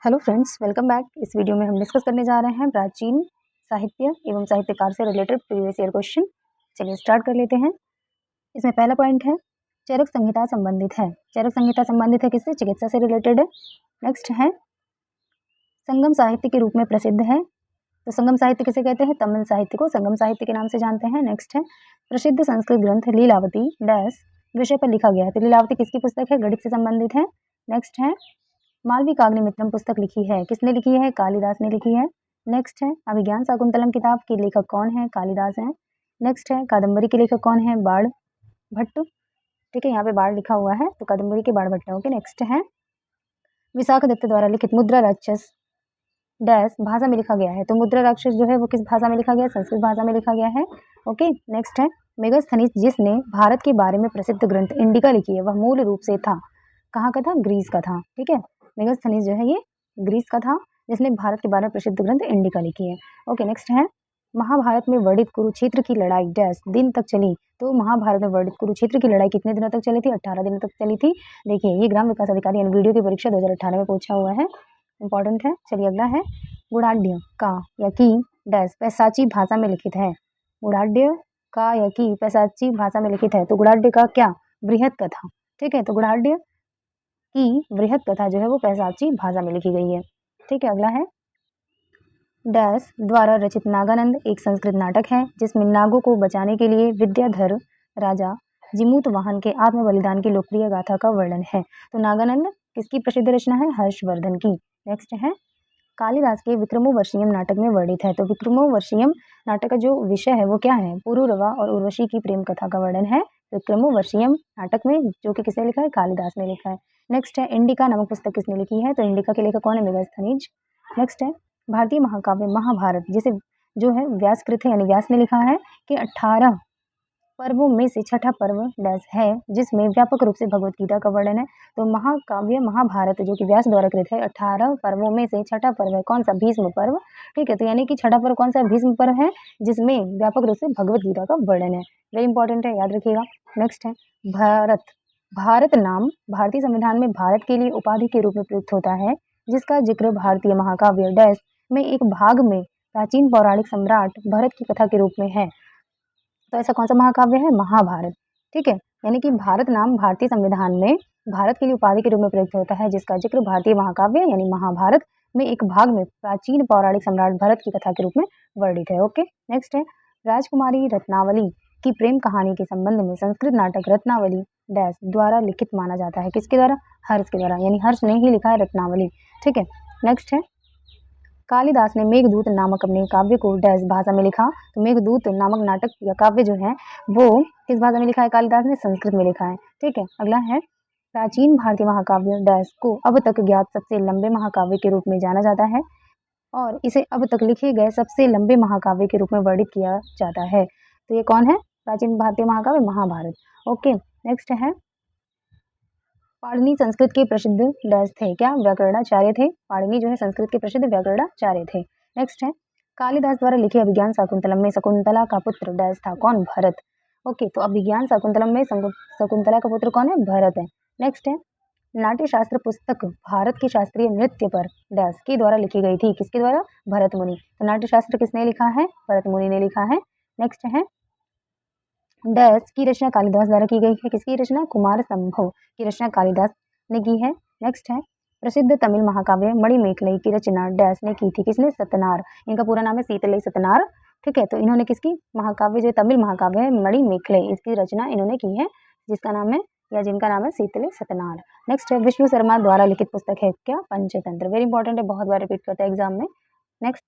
Hello friends, welcome back. इस video में हम डिस्कस करने जा रहे हैं प्राचीन साहित्य एवं साहित्यकार से रिलेटेड प्रीवियस ईयर क्वेश्चन। चलिए स्टार्ट कर लेते हैं। इसमें पहला पॉइंट है चरक संहिता संबंधित है। चरक संहिता संबंधित है किससे? चिकित्सा से रिलेटेड है। नेक्स्ट है संगम साहित्य के रूप में प्रसिद्ध है। तो संगम साहित्य किसे कहते हैं? तमिल साहित्य को संगम साहित्य के नाम से जानते हैं। नेक्स्ट है प्रसिद्ध संस्कृत ग्रंथ लीलावती डैश विषय पर लिखा गया है। तो लीलावती किसकी पुस्तक है? गणित से संबंधित है। नेक्स्ट है मालविकाग्निमित्रम पुस्तक लिखी है। किसने लिखी है? कालिदास ने लिखी है। नेक्स्ट है अभिज्ञान शाकुंतलम किताब के लेखक कौन है? कालिदास हैं। नेक्स्ट है कादम्बरी के लेखक कौन है? बाण भट्ट। ठीक है, यहाँ पे बाण लिखा हुआ है तो कादम्बरी के बाण भट्ट है। ओके, नेक्स्ट है विशाख दत्त द्वारा लिखित मुद्रा राक्षस डैश भाषा में लिखा गया है। तो मुद्रा राक्षस जो है वो किस भाषा में लिखा गया है? संस्कृत भाषा में लिखा गया है। ओके, नेक्स्ट है मेगास्थनीज जिसने भारत के बारे में प्रसिद्ध ग्रंथ इंडिका लिखी है, वह मूल रूप से था कहाँ का था? ग्रीस का था। ठीक है, मेगास्थनीज जो है ये ग्रीस का था जिसने भारत के बारे में प्रसिद्ध ग्रंथ इंडिका लिखी है। ओके, नेक्स्ट है महाभारत में वर्णित कुरुक्षेत्र की लड़ाई डैश दिन तक चली। तो महाभारत में वर्णित कुरुक्षेत्र की लड़ाई कितने दिनों तक चली थी? 18 दिनों तक चली थी। देखिए ये ग्राम विकास अधिकारी वीडियो की परीक्षा 2018 में पूछा हुआ है, इंपॉर्टेंट है। चलिए अगला है गुणाढ्य का या की डैश पैसाची भाषा में लिखित है। गुणाढ्य का या की पैसाची भाषा में लिखित है। तो गुणाढ्य का क्या? बृहत कथा। ठीक है, तो गुणाढ्य की बृहत कथा जो है वो पैसाची भाषा में लिखी गई है। ठीक है, अगला है डैश द्वारा रचित नागानंद एक संस्कृत नाटक है जिसमें नागों को बचाने के लिए विद्याधर राजा जिमूत वाहन के आत्म बलिदान की लोकप्रिय गाथा का वर्णन है। तो नागानंद किसकी प्रसिद्ध रचना है? हर्षवर्धन की। नेक्स्ट है कालिदास के विक्रमोर्वशीयम नाटक में वर्णित है। तो विक्रमोर्वशीयम नाटक का जो विषय है वो क्या है? पुरुरवा और उर्वशी की प्रेम कथा का वर्णन है विक्रमोर्वशीयम नाटक में, जो कि किसने लिखा है? कालिदास ने लिखा है। नेक्स्ट है इंडिका नामक पुस्तक किसने लिखी है? तो इंडिका के लेखक कौन है? मेगास्थनीज। नेक्स्ट है भारतीय महाकाव्य महाभारत जिसे जो है व्यासकृत है यानी व्यास ने लिखा है कि 18 पर्वों में से छठा पर्व डैश है जिसमें व्यापक रूप से भगवत गीता का वर्णन है। तो महाकाव्य महाभारत जो कि व्यास द्वारा कृत है 18 पर्वों में से छठा पर्व है कौन सा? भीष्म पर्व। ठीक है, तो यानी कि छठा पर्व कौन सा? भीष्म पर्व है जिसमें व्यापक रूप से भगवत गीता का वर्णन है। वेरी इंपॉर्टेंट है, याद रखिएगा। नेक्स्ट है भारत। भारत नाम भारतीय संविधान में भारत के लिए उपाधि के रूप में प्रयुक्त होता है जिसका जिक्र भारतीय महाकाव्य डैश में एक भाग में प्राचीन पौराणिक सम्राट भरत की कथा के रूप में है। तो ऐसा कौन सा महाकाव्य है? महाभारत। ठीक है, यानी कि भारत नाम भारतीय संविधान में भारत के लिए उपाधि के रूप में प्रयुक्त होता है जिसका जिक्र भारतीय महाकाव्य यानी महाभारत में एक भाग में प्राचीन पौराणिक सम्राट भरत की कथा के रूप में वर्णित है। ओके, नेक्स्ट है राजकुमारी रत्नावली की प्रेम कहानी के संबंध में संस्कृत नाटक रत्नावली डैश द्वारा लिखित माना जाता है। किसके द्वारा? हर्ष के द्वारा, यानी हर्ष ने ही लिखा है रत्नावली। ठीक है, नेक्स्ट है कालिदास ने मेघदूत नामक अपने काव्य को डैश भाषा में लिखा। तो मेघदूत नामक नाटक या काव्य जो है वो किस भाषा में लिखा है? कालिदास ने संस्कृत में लिखा है। ठीक है, अगला है प्राचीन भारतीय महाकाव्य डैश को अब तक ज्ञात सबसे लंबे महाकाव्य के रूप में जाना जाता है और इसे अब तक लिखे गए सबसे लंबे महाकाव्य के रूप में वर्णित किया जाता है। तो ये कौन है? प्राचीन भारतीय महाकाव्य महाभारत। ओके, नेक्स्ट है पाणिनि संस्कृत के प्रसिद्ध डैश थे। क्या? व्याकरणाचार्य थे। पाणिनि जो है संस्कृत के प्रसिद्ध व्याकरणाचार्य थे। नेक्स्ट है कालिदास द्वारा लिखे अभिज्ञान शाकुंतलम में शकुंतला का पुत्र डैश था। कौन? भरत। ओके, तो अभिज्ञान शाकुंतलम में शकुंतला का पुत्र कौन है? भरत है। नेक्स्ट है नाट्य शास्त्र पुस्तक भारत के शास्त्रीय नृत्य पर डैश के द्वारा लिखी गई थी। किसके द्वारा? भरत मुनि। तो नाट्य शास्त्र किसने लिखा है? भरत मुनि ने लिखा है। नेक्स्ट है डैश की रचना कालिदास द्वारा की गई है। किसकी रचना? कुमार संभव की रचना कालिदास ने की है। नेक्स्ट है प्रसिद्ध तमिल महाकाव्य मणिमेखलाई की रचना डैश ने की थी। किसने? सतनार। इनका पूरा नाम है सीतलई सतनार। ठीक है, तो इन्होंने किसकी महाकाव्य जो तमिल महाकाव्य है मणिमेखलाई इसकी रचना इन्होंने की है जिसका नाम है या जिनका नाम है सीतलई सतनार। नेक्स्ट है विष्णु शर्मा द्वारा लिखित पुस्तक है क्या? पंचतंत्र। वेरी इंपॉर्टेंट है, बहुत बार रिपीट करता है एग्जाम में। नेक्स्ट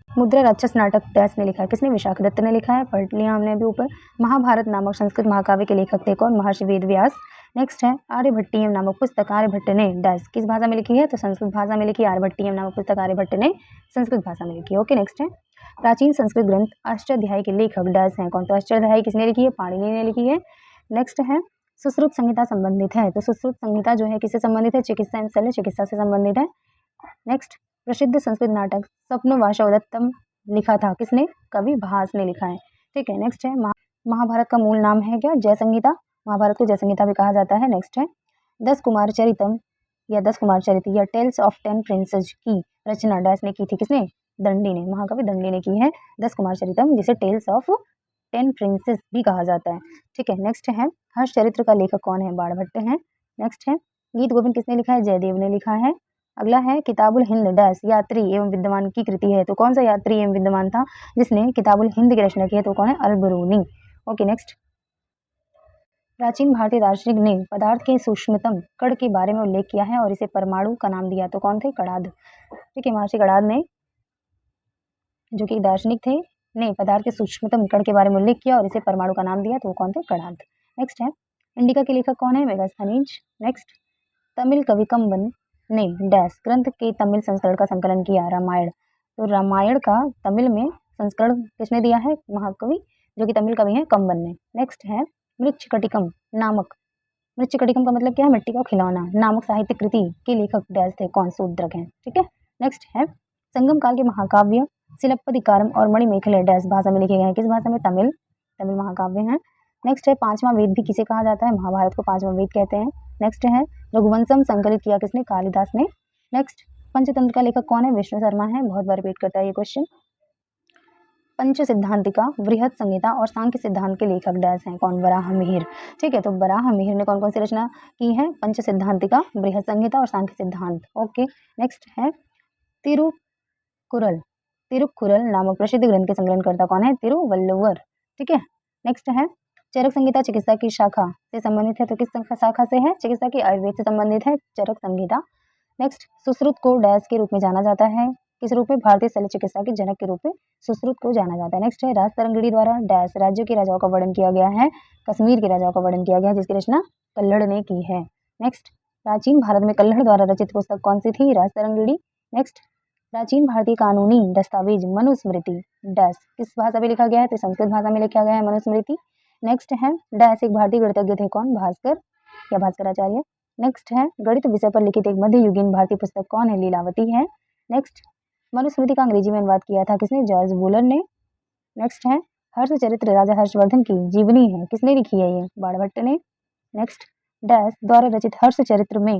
मुद्रा राक्षस नाटक डैश ने लिखा है। किसने? विशाख दत्त ने लिखा है, पढ़ लिया हमने अभी ऊपर। महाभारत नामक संस्कृत महाकाव्य के लेखक थे कौन? महर्षि वेद व्यास। नेक्स्ट है आर्यभट्टियम नामक पुस्तक आर्यभट्ट ने डैश किस भाषा में लिखी है? तो संस्कृत भाषा में लिखी। आर्यभट्टियम नामक पुस्तक आर्यभट्ट ने संस्कृत भाषा में लिखी। ओके, नेक्स्ट है प्राचीन संस्कृत ग्रंथ अष्टाध्यायी के लेखक डैश हैं कौन? तो अष्टाध्यायी किसने लिखी है? पाणिनि ने लिखी है। नेक्स्ट है सुश्रुत संहिता संबंधित है। तो सुश्रुत संहिता जो है किससे संबंधित है? चिकित्सा एवं शल्य चिकित्सा से संबंधित है। नेक्स्ट प्रसिद्ध संस्कृत नाटक स्वप्नवासवदत्तम लिखा था। किसने? कवि भास ने लिखा है। ठीक है, नेक्स्ट है महाभारत का मूल नाम है क्या? जय संहिता। महाभारत को जय संहिता भी कहा जाता है। नेक्स्ट है 10 कुमार चरितम या 10 कुमार चरित्र या टेल्स ऑफ 10 प्रिंसेस की रचना डैश ने की थी? किसने? दंडी ने, महाकवि दंडी ने की है 10 कुमार चरितम, जिसे टेल्स ऑफ 10 प्रिंसेस भी कहा जाता है। ठीक है, नेक्स्ट है हर्ष चरित्र का लेखक कौन है? बाणभट्ट है। नेक्स्ट है गीत गोविंद किसने लिखा है? जयदेव ने लिखा है। अगला है किताबुल हिंद डैश यात्री एवं विद्वान की कृति है, तो कौन सा यात्री एवं विद्वान था जिसने किताबुल हिंद की रचना की है? तो कौन है? अल-बरूनी। ओके, नेक्स्ट प्राचीन भारतीय दार्शनिक ने पदार्थ के सूक्ष्मतम कण के बारे में उल्लेख किया है और इसे परमाणु का नाम दिया, तो कौन थे? कणाद। ठीक है, महर्षि कणाद ने, जो कि दार्शनिक थे, ने पदार्थ के सूक्ष्मतम कण के बारे में उल्लेख किया और इसे परमाणु का नाम दिया, तो वो कौन थे? कणाद। नेक्स्ट है इंडिका के लेखक कौन है? मेगास्थनीज। नेक्स्ट तमिल कवि कंबन ने डैश ग्रंथ के तमिल संस्करण का संकलन किया? रामायण। तो रामायण का तमिल में संस्करण किसने दिया है? महाकवि, जो कि तमिल कवि हैं, कंबन ने। नेक्स्ट है मृच्छकटिकम नामक, मृच्छकटिकम का मतलब क्या है? मिट्टी का खिलौना नामक साहित्य कृति के लेखक डैश थे? कौन? शूद्रक हैं। ठीक है, नेक्स्ट है संगम काल के महाकाव्य शिलप्पदिकारम और मणिमेखले डैश भाषा में लिखे गए हैं? किस भाषा में? तमिल। तमिल महाकाव्य हैं। नेक्स्ट है पांचवा वेद भी किसे कहा जाता है? महाभारत को पांचवा वेद कहते हैं। नेक्स्ट है रघुवंशम संकलित किया किसने? कालिदास ने। नेक्स्ट पंचतंत्र का लेखक कौन है? विष्णु शर्मा है। बहुत बार रिपीट करता है ये क्वेश्चन। पंच सिद्धांतिका, वृहत संहिता और सांख्य सिद्धांत के लेखक डैश हैं? कौन? वराह मिहिर। ठीक है, तो वराह मिहिर ने कौन कौन सी रचना की है? पंच सिद्धांतिका, वृहत संहिता और सांख्य सिद्धांत। ओके, नेक्स्ट है तिरुकुरल। तिरुकुरल नामक प्रसिद्ध ग्रंथ के संकलनकर्ता कौन है? तिरुवल्लुवर। ठीक है, नेक्स्ट है चरक संहिता चिकित्सा की शाखा से संबंधित है, तो किस शाखा से है? चिकित्सा की, आयुर्वेद से संबंधित है चरक संहिता। नेक्स्ट सुश्रुत को डैश के रूप में जाना जाता है? किस रूप में? भारतीय शल्य चिकित्सा के जनक के रूप में सुश्रुत को जाना जाता है। नेक्स्ट है राज तरंगिणी द्वारा डैश राज्यों के राजाओं का वर्णन किया गया है? कश्मीर के राजाओं का वर्णन किया गया है, जिसकी रचना कल्हड़ ने की है। नेक्स्ट प्राचीन भारत में कल्हड़ द्वारा रचित पुस्तक कौन सी थी? राज तरंगिणी। नेक्स्ट प्राचीन भारतीय कानूनी दस्तावेज मनुस्मृति डैश किस भाषा में लिखा गया है? तो संस्कृत भाषा में लिखा गया है मनुस्मृति। नेक्स्ट है डैश एक भारतीय गणितज्ञ थे? कौन? भास्कर या भास्कराचार्य। नेक्स्ट है गणित विषय पर लिखित एक मध्ययुगीन भारतीय पुस्तक कौन है? लीलावती है। नेक्स्ट मनुस्मृति का अंग्रेजी में अनुवाद किया था? किसने? जॉर्ज वूलर ने। नेक्स्ट है हर्ष चरित्र राजा हर्षवर्धन की जीवनी है? किसने लिखी है ये? बाणभट्ट ने। नेक्स्ट डैश द्वारा रचित हर्ष चरित्र में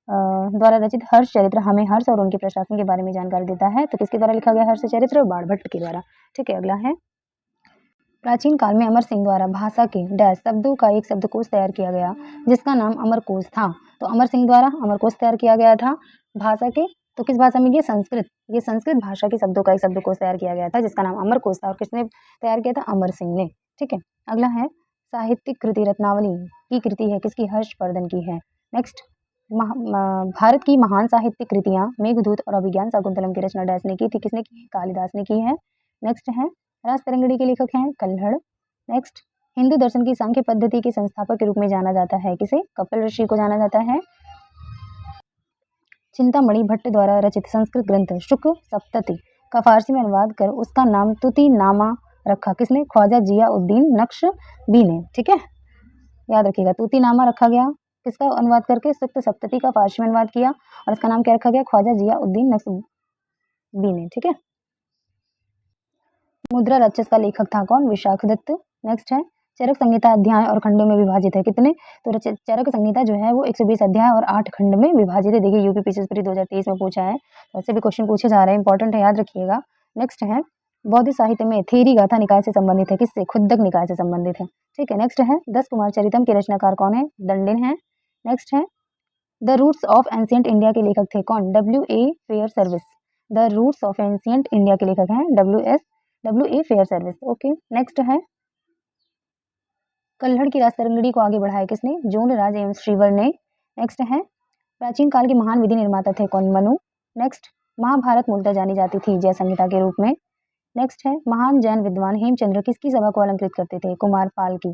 द्वारा रचित हर्ष चरित्र हमें हर्ष और उनके प्रशासन के बारे में जानकारी देता है, तो किसके द्वारा लिखा गया हर्ष चरित्र? बाणभट्ट के द्वारा। ठीक है, अगला है प्राचीन काल में अमर सिंह द्वारा भाषा के डैश शब्दों का एक शब्दकोश तैयार किया गया, जिसका नाम अमरकोश था। तो अमर सिंह द्वारा अमरकोश तैयार किया गया था भाषा के, तो किस भाषा में? ये संस्कृत। ये संस्कृत भाषा के शब्दों का एक शब्दकोश तैयार किया गया था, जिसका नाम अमरकोश था, और किसने तैयार किया था? अमर सिंह ने। ठीक है, अगला है साहित्यिक कृति रत्नावली की कृति है? किसकी? हर्षवर्धन की है। नेक्स्ट भारत की महान साहित्यिक कृतियां मेघदूत और अभिज्ञान शाकुंतलम की रचना डैश ने की थी? किसने की? कालिदास ने की है। नेक्स्ट है राज तरंगिणी के लेखक हैं? कल्हड़। नेक्स्ट हिंदू दर्शन की सांख्य पद्धति के संस्थापक के रूप में जाना जाता है? किसे? कपिल ऋषि को जाना जाता है। चिंतामणि भट्ट द्वारा रचित संस्कृत ग्रंथ शुक्ल सप्तति का फारसी में अनुवाद कर उसका नाम तुति नामा रखा? किसने? ख्वाजा जिया उद्दीन नक्शबी ने। ठीक है, याद रखिएगा, तुति नामा रखा गया किसका अनुवाद करके? शुक्ल सप्तति का फारसी में अनुवाद किया, और इसका नाम क्या रखा गया? ख्वाजा जिया उद्दीन नक्शबी ने। ठीक है, मुद्रा राक्षस का लेखक था? कौन? विशाख दत्त। नेक्स्ट है चरक संहिता अध्याय और खंडों में विभाजित है? कितने? तो चरक संहिता जो है वो 120 अध्याय और 8 खंड में विभाजित है। देखिए यूपी पीसीएस प्री 2023 में पूछा है, ऐसे भी क्वेश्चन पूछे जा रहे हैं, इंपॉर्टेंट है, याद रखिएगा। नेक्स्ट है बौद्ध साहित्य में थेरी गाथा निकाय से संबंधित है? किससे? खुद्दक निकाय से संबंधित है। ठीक है, नेक्स्ट है 10 कुमार चरितम के रचनाकार कौन है? दंडिन है। नेक्स्ट है the roots of ancient India के लेखक थे? कौन? W.A. Fairservis. The roots of ancient India के लेखक हैं W.A. Fair service. Okay, next है कल्हड़ की राज तरंगिणी को आगे बढ़ाया किसने? जोन राज एवं श्रीवर ने। नेक्स्ट है प्राचीन काल के महान विधि निर्माता थे? कौन? मनु। नेक्स्ट महाभारत मूलतः जानी जाती थी जय संहिता के रूप में। नेक्स्ट है महान जैन विद्वान हेमचंद्र किसकी सभा को अलंकृत करते थे? कुमारपाल की।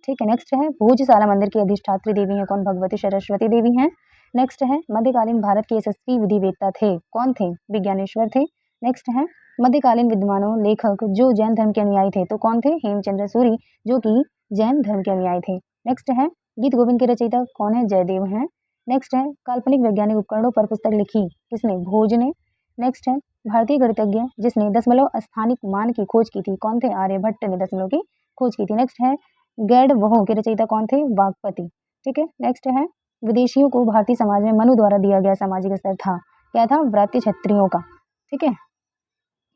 ठीक है, नेक्स्ट है भोजशाला मंदिर की अधिष्ठात्री देवी है? कौन? भगवती सरस्वती देवी हैं। नेक्स्ट है मध्यकालीन भारत के यशस्वी विधिवेत्ता थे? कौन थे? विज्ञानेश्वर थे। नेक्स्ट है मध्यकालीन विद्वानों लेखक जो जैन धर्म के अनुयायी थे? तो कौन थे? हेमचंद्र सूरी, जो कि जैन धर्म के अनुयायी थे। नेक्स्ट है गीत गोविंद के रचयिता कौन है? जयदेव हैं। नेक्स्ट है काल्पनिक वैज्ञानिक उपकरणों पर पुस्तक लिखी किसने? भोज ने। नेक्स्ट है भारतीय गणितज्ञ जिसने दशमलव स्थानिक मान की खोज की थी? कौन थे? आर्यभट्ट ने दशमलव की खोज की थी। नेक्स्ट है गैड वह के रचयिता कौन थे? वागपति। ठीक है, नेक्स्ट है विदेशियों को भारतीय समाज में मनु द्वारा दिया गया सामाजिक स्तर था, क्या था? व्रात्य क्षत्रियों का। ठीक है,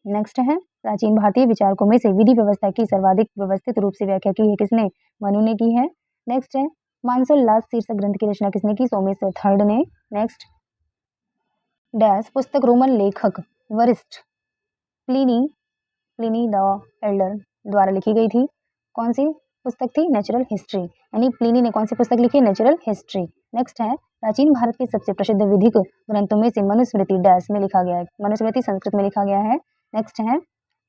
नेक्स्ट है प्राचीन भारतीय विचारकों में से विधि व्यवस्था की सर्वाधिक व्यवस्थित रूप से व्याख्या की है किसने? मनु ने की है। नेक्स्ट है मानसोल्लास शीर्षक ग्रंथ की रचना किसने की? सोमेश्वर थर्ड ने। नेक्स्ट डैश पुस्तक रोमन लेखक वरिष्ठ प्लिनी प्लिनी द एल्डर द्वारा लिखी गई थी। कौन सी पुस्तक थी? Natural history. यानी प्लिनी ने कौन सी पुस्तक लिखी? Natural history. नेक्स्ट है प्राचीन भारत के सबसे प्रसिद्ध विधिक ग्रंथों में से मनुस्मृति डैश में लिखा गया है। मनुस्मृति संस्कृत में लिखा गया है। नेक्स्ट है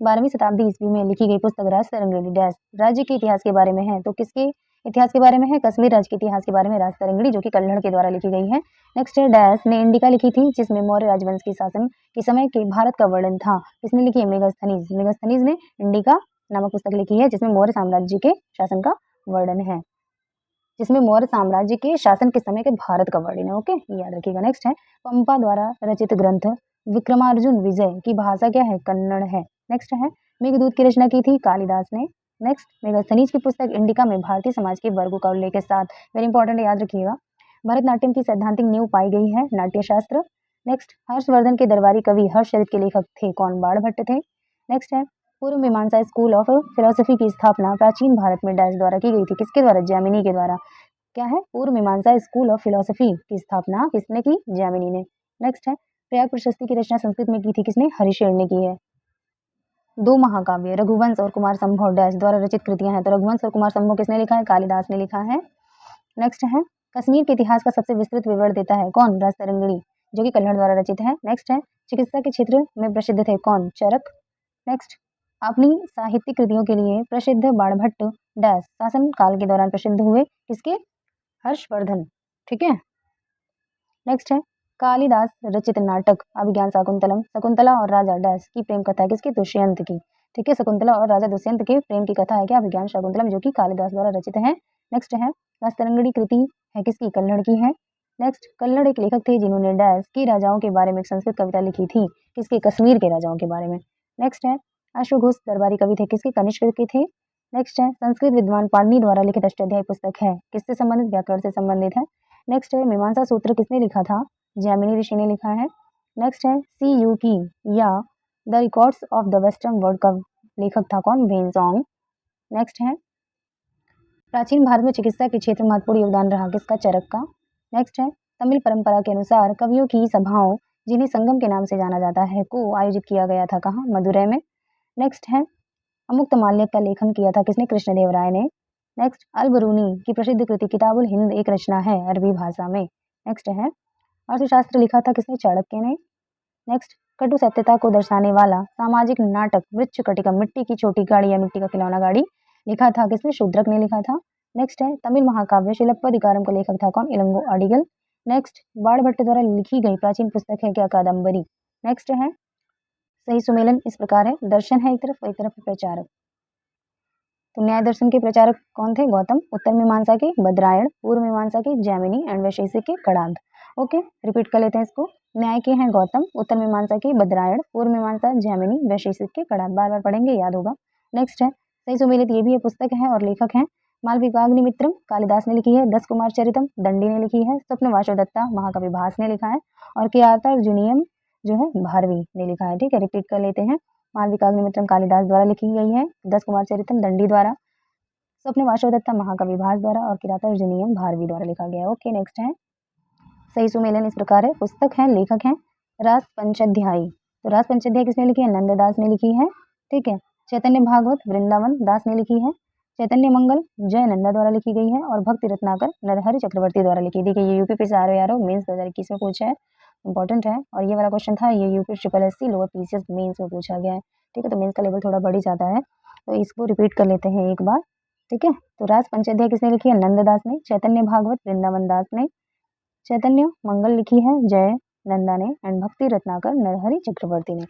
12वीं शताब्दी ईस्वी में लिखी गई पुस्तक राज तरंगिणी डैश राज्य के इतिहास के बारे में है। तो किसके इतिहास के बारे में है? कश्मीर राज्य के इतिहास के बारे में राज तरंगिणी, जो कि कल्हड़ के द्वारा लिखी गई है। नेक्स्ट है डैश ने इंडिका लिखी थी, जिसमें मौर्य राजवंश के शासन के समय के भारत का वर्णन था। किसने लिखी है? मेगास्थनीज। मेगास्थनीज ने इंडिका नामक पुस्तक लिखी है, जिसमें मौर्य साम्राज्य के शासन का वर्णन है, जिसमें मौर्य साम्राज्य के शासन के समय के भारत का वर्णन है। ओके, याद रखिएगा। नेक्स्ट है पंपा द्वारा रचित ग्रंथ विक्रमार्जुन विजय की भाषा क्या है? कन्नड़ है। नेक्स्ट है मेघदूत की रचना की थी कालिदास ने। नेक्स्ट मेगास्थनीज की पुस्तक इंडिका में भारतीय समाज के वर्गों का उल्लेख के साथ, वेरी इंपॉर्टेंट, याद रखिएगा, भरतनाट्यम की सैद्धांतिक नींव पाई गई है, नाट्यशास्त्र। नेक्स्ट हर्षवर्धन के दरबारी कवि हर्षचरित के लेखक थे कौन? बाणभट्ट थे। नेक्स्ट है पूर्व मीमांसा स्कूल ऑफ फिलोसफी की स्थापना प्राचीन भारत में डैश द्वारा की गई थी। किसके द्वारा? जैमिनी के द्वारा। क्या है? पूर्व मीमांसा स्कूल ऑफ फिलोसफी की स्थापना किसने की? जैमिनी ने। नेक्स्ट है प्रयाग प्रशस्ति की रचना संस्कृत में की थी किसने? हरिशेर ने की है। दो महाकाव्य रघुवंश और कुमार संभव डैश द्वारा रचित कृतियां हैं। तो रघुवंश और कुमार संभव किसने लिखा है? कालिदास ने लिखा है। नेक्स्ट है कश्मीर के इतिहास का सबसे विस्तृत विवरण देता है कौन? राज तरंगिणी, जो कि कल्हड़ द्वारा रचित है। नेक्स्ट है चिकित्सा के क्षेत्र में प्रसिद्ध थे कौन? चरक। नेक्स्ट अपनी साहित्यिक कृतियों के लिए प्रसिद्ध बाणभट्ट डैश शासन काल के दौरान प्रसिद्ध हुए किसके? हर्षवर्धन। ठीक है, नेक्स्ट है कालिदास रचित नाटक अभिज्ञान शाकुंतलम, शकुंतला और राजा डैश की प्रेम कथा है किसकी? दुष्यंत की। ठीक है, शकुंतला और राजा दुष्यंत के प्रेम की कथा है क्या? अभिज्ञान शाकुंतलम, जो कि कालिदास द्वारा रचित है। नेक्स्ट है राजतरंगिणी कृति है किसकी? कल्हड़ की है। नेक्स्ट कल्हड़ एक लेखक थे जिन्होंने डैश की राजाओं के बारे में एक संस्कृत कविता लिखी थी किसके? कश्मीर के राजाओं के बारे में। नेक्स्ट है अश्वघोष दरबारी कवि थे किसके? कनिष्क के थे। नेक्स्ट है संस्कृत विद्वान पाणिनि द्वारा लिखित अष्टाध्यायी पुस्तक है किससे संबंधित? व्याकरण से संबंधित है। नेक्स्ट है मीमांसा सूत्र किसने लिखा था? जैमिनी ऋषि ने लिखा है। नेक्स्ट है सी यू की या the records of the western world का लेखक था कौन? वेनजोंग। नेक्स्ट है प्राचीन भारत में चिकित्सा के क्षेत्र में महत्वपूर्ण योगदान रहा किसका? चरक का। नेक्स्ट है तमिल परंपरा के अनुसार कवियों की सभाओं, जिन्हें संगम के नाम से जाना जाता है, को आयोजित किया गया था कहाँ? मदुरै में। नेक्स्ट है अमुक्तमाल्यद का लेखन किया था किसने? कृष्णदेवराय ने। नेक्स्ट अल बरूनी की प्रसिद्ध कृति किताबुल हिंद एक रचना है अरबी भाषा में। नेक्स्ट है अर्थशास्त्र लिखा था किसने? चाणक्य ने। नेक्स्ट कटु सत्यता को दर्शाने वाला सामाजिक नाटक वृक्ष कटिका मिट्टी की छोटी गाड़ी या मिट्टी का खिलौना गाड़ी लिखा था किसने? शूद्रक ने लिखा था। नेक्स्ट है तमिल महाकाव्य शिलप्पदिकारम का लेखक था कौन? इलंगो अडिगल। नेक्स्ट बाणभट्ट द्वारा लिखी गई प्राचीन पुस्तक है क्या? कादम्बरी। नेक्स्ट है सही सुमेलन इस प्रकार है, दर्शन है एक तरफ और एक तरफ प्रचारक। तो न्याय दर्शन के प्रचारक कौन थे? गौतम। उत्तर मीमांसा के बद्रायण, पूर्व मीमांसा के जैमिनी एंड वैशेषिक के कणाद। ओके, रिपीट कर लेते हैं इसको। न्याय के हैं गौतम, उत्तर मीमांसा के बद्रायण, पूर्व मीमांसा जैमिनी, वैशेषिक के कणाद। बार बार पढ़ेंगे, याद होगा। नेक्स्ट है सही सुमेलित, ये भी है पुस्तक है और लेखक हैं मालविकाग्निमित्रम, कालिदास ने लिखी है। 10 कुमार चरितम दंडी ने लिखी है। स्वप्न वासवदत्ता महाकवि भास ने लिखा है और कियार्तार्जुनीयम जो है भारवी ने लिखा है। ठीक है, रिपीट कर लेते हैं। मालविकाग्निमित्रम कालिदास द्वारा लिखी गई है, 10 कुमार चरितम दंडी द्वारा, स्वप्न वासवदत्ता महाकवि भास द्वारा और किरातार्जुनीयम भारवी द्वारा लिखा गया है। ओके, नेक्स्ट है सही सुमेलन इस प्रकार है, पुस्तक है, लेखक हैं रास पंचाध्यायी। तो रास पंचाध्यायी किसने लिखी है? नंददास ने लिखी है। ठीक है, चैतन्य भागवत वृंदावन दास ने लिखी है। चैतन्य मंगल जय नंदा द्वारा लिखी गई है और भक्ति रत्नाकर नरहरि चक्रवर्ती द्वारा लिखी। देखिए ये यूपी पे से आ रहे यारो, मेंस 2021 में पूछा है, इंपॉर्टेंट है। और ये वाला क्वेश्चन था ये UP SSC lower PCS mains में पूछा गया है। ठीक है, तो मेंस का लेवल थोड़ा बढ़ ही जाता है, तो इसको रिपीट कर लेते हैं एक बार। ठीक है, तो रास पंचाध्याय किसने लिखी है? नंददास ने। चैतन्य भागवत वृंदावन दास ने। चैतन्य मंगल लिखी है जय नंदा ने एंड भक्ति रत्नाकर नरहरि चक्रवर्ती ने।